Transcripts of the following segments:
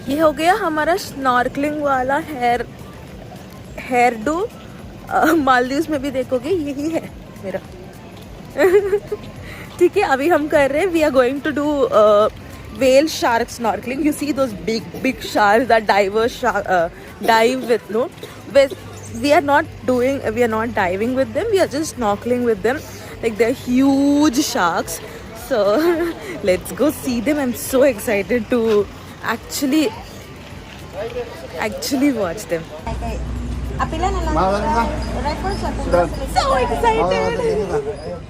ये हो गया हमारा स्नॉर्कलिंग वाला हेयर डू। मालदीव्स में भी देखोगे यही है मेरा। ठीक है, अभी हम कर रहे हैं, we are going to do whale shark snorkeling. You see those big sharks that divers dive with, no? With we are not diving with them. We are just snorkeling with them. Like they're huge sharks. So let's go see them. I'm so excited to actually watch them. So excited!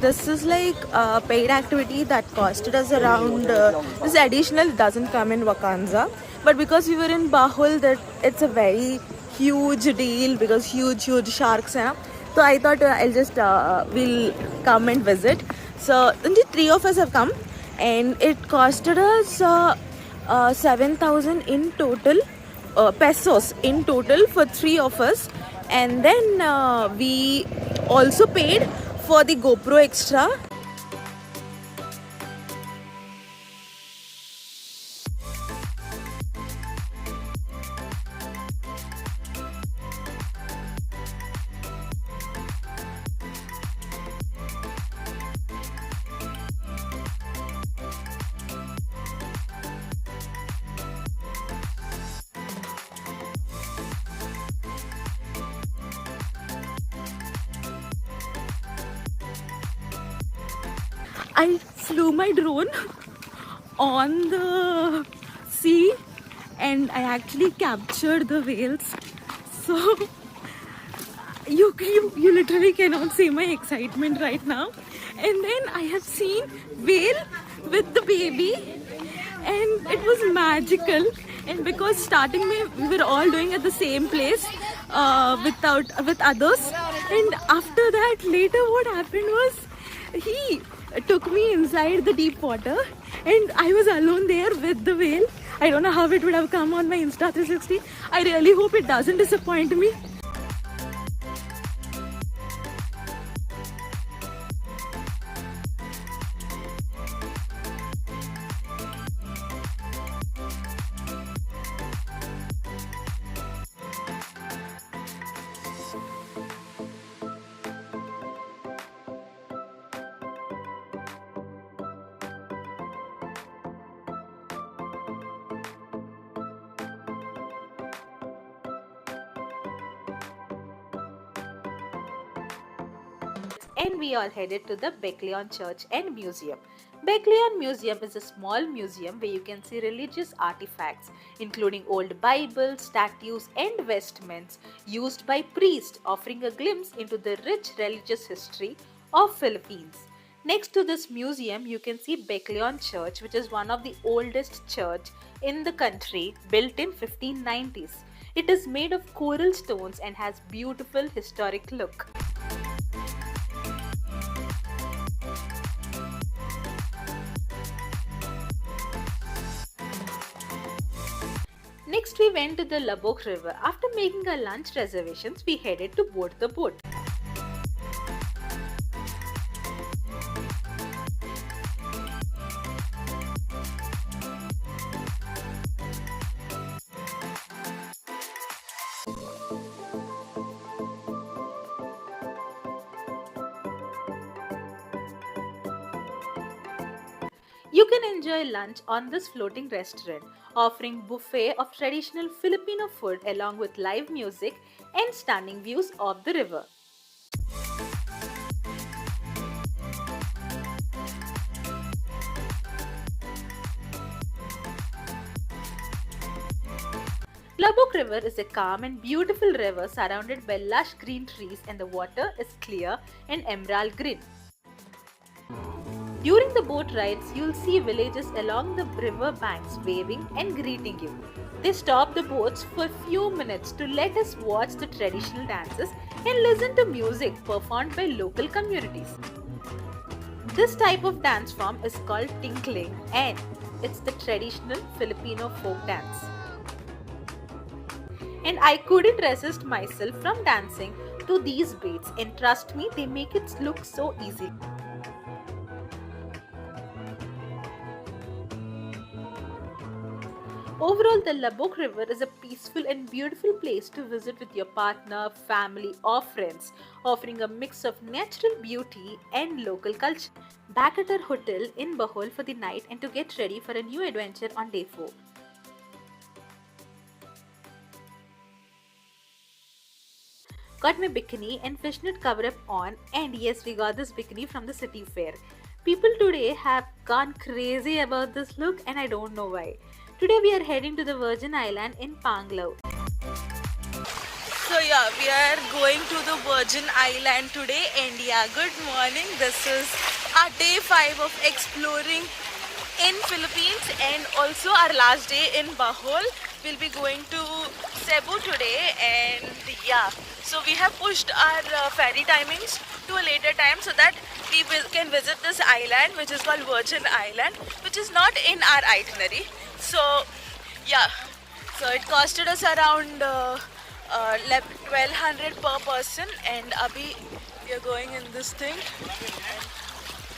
This is like a paid activity that costed us around. This additional doesn't come in Vakanza, but because we were in Bahul, that it's a very huge deal because huge sharks, hai na? So I thought I'll just we'll come and visit. So only 3 of us have come, and it costed us 7,000 in total. Pesos in total for 3 of us, and then we also paid for the GoPro extra. I flew my drone on the sea and I actually captured the whales. So you literally cannot see my excitement right now. And then I have seen whale with the baby and it was magical. And because starting we were all doing at the same place with others, and after that later what happened was he took me inside the deep water and I was alone there with the whale. I don't know how it would have come on my Insta 360. I really hope it doesn't disappoint me. And we all headed to the Bekleon Church and Museum. Bekleon Museum is a small museum where you can see religious artifacts, including old Bibles, statues, and vestments used by priests, offering a glimpse into the rich religious history of Philippines. Next to this museum, you can see Bekleon Church, which is one of the oldest church in the country, built in 1590s. It is made of coral stones and has beautiful historic look. Next, we went to the Labok River. After making our lunch reservations, we headed to board the boat. You can enjoy lunch on this floating restaurant, offering buffet of traditional Filipino food along with live music and stunning views of the river. Labok River is a calm and beautiful river surrounded by lush green trees, and the water is clear and emerald green. During the boat rides, you'll see villagers along the river banks waving and greeting you. They stop the boats for a few minutes to let us watch the traditional dances and listen to music performed by local communities. This type of dance form is called tinkling, and it's the traditional Filipino folk dance. And I couldn't resist myself from dancing to these beats, and trust me, they make it look so easy. Overall, the Labok River is a peaceful and beautiful place to visit with your partner, family, or friends, offering a mix of natural beauty and local culture. Back at our hotel in Bohol for the night and to get ready for a new adventure on day 4. Got my bikini and fishnet cover up on, and yes, we got this bikini from the city fair. People today have gone crazy about this look, and I don't know why. Today we are heading to the Virgin Island in Panglao. So yeah, we are going to the Virgin Island today, and yeah, good morning. This is our day 5 of exploring in Philippines and also our last day in Bohol. We'll be going to Cebu today, and yeah, so we have pushed our ferry timings to a later time so that we can visit this island which is called Virgin Island, which is not in our itinerary. So yeah, so it costed us around 1200 per person, and abhi we are going in this thing.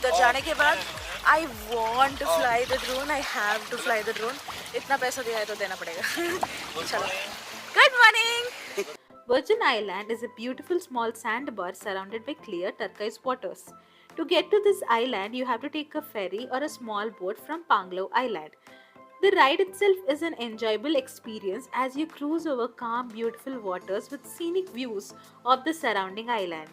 The जाने के बाद I want to fly the drone. I have to fly the drone. इतना पैसा दिया है तो देना पड़ेगा. चलो. Good morning. Virgin Island is a beautiful small sandbar surrounded by clear turquoise waters. To get to this island, you have to take a ferry or a small boat from Panglao Island. The ride itself is an enjoyable experience as you cruise over calm, beautiful waters with scenic views of the surrounding island.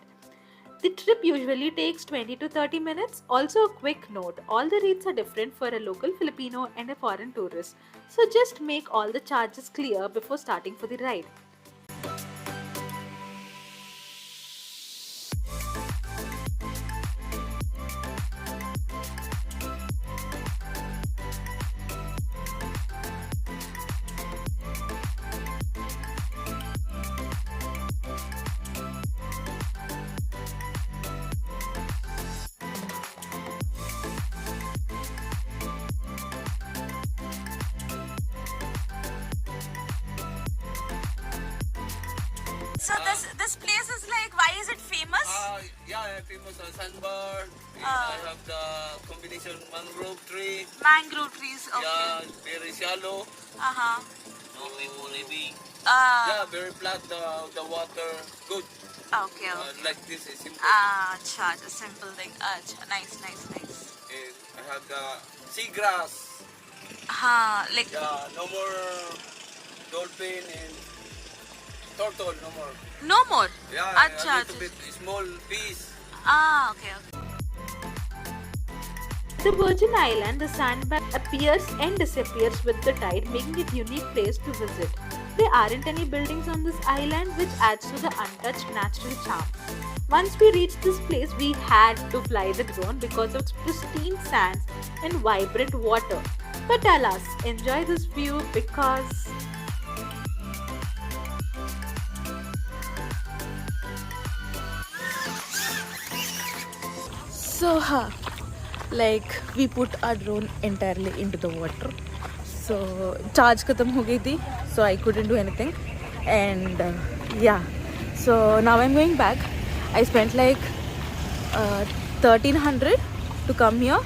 The trip usually takes 20 to 30 minutes. Also, a quick note, all the rates are different for a local Filipino and a foreign tourist. So just make all the charges clear before starting for the ride. So this place is like, why is it famous? Yeah, famous sandbar. I have the combination mangrove tree. Mangrove trees, okay. Yeah, very shallow. Uh-huh. No people living. Uh, Yeah, very flat. The water good. okay, okay. Like this is simple. Acha, the simple thing. Acha, nice. And I have the seagrass. Like, Yeah, no more dolphin and turtle. No more. no more? Yeah, Acha, a little bit small piece. okay. The Virgin Island, the sandbar appears and disappears with the tide, making it a unique place to visit. There aren't any buildings on this island, which adds to the untouched natural charm. Once we reached this place, we had to fly the drone because of its pristine sands and vibrant water. But alas, enjoy this view because so like we put our drone entirely into the water, so charge khatam ho gayi thi, so I couldn't do anything, and yeah, so now I'm going back. I spent like 1300 to come here,